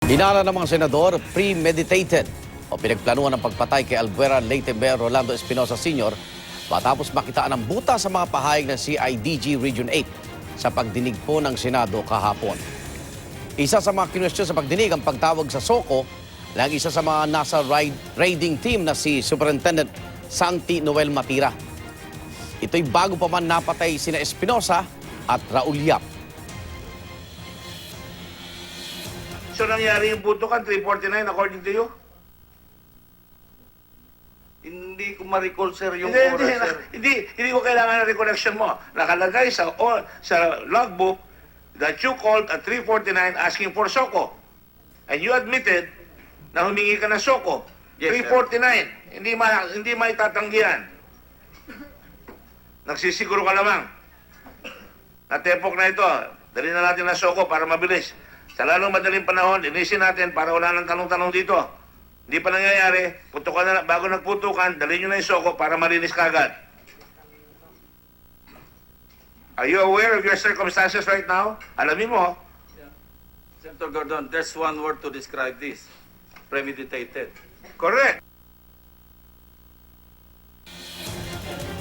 Hinala ng mga senador, premeditated o pinagplanuhan ng pagpatay kay Albuera Leyte Mayor Rolando Espinosa Sr. matapos makitaan ng buta sa mga pahayag ng CIDG Region 8 sa pagdinig po ng Senado kahapon. Isa sa mga kinwestiyon sa pagdinig ang pagtawag sa SOCO ng isa sa mga nasa raiding team na si Superintendent Santi Noel Matira. Ito'y bago pa man napatay sina Espinosa at Raul Yap. So nangyari yung putukan, 349 according to you? Hindi ko ma-recall, sir, yung oras, sir. Hindi ko kailangan ng recollection mo. Nakalagay sa logbook that you called at 349 asking for SOCO. And you admitted na humingi ka ng SOCO. Yes, 349. Hindi maitatanggihan. Nagsisiguro ka lamang. Natepok na ito. Dali na natin ng SOCO para mabilis. Sa lalong madaling panahon, linisin natin para wala nang tanong-tanong dito. Hindi pa nangyayari, putukan na, bago nagputukan, dalhin nyo na yung SOCO para malinis kagad. Are you aware of your circumstances right now? Alamin mo. Senator Gordon, there's one word to describe this. Premeditated. Correct.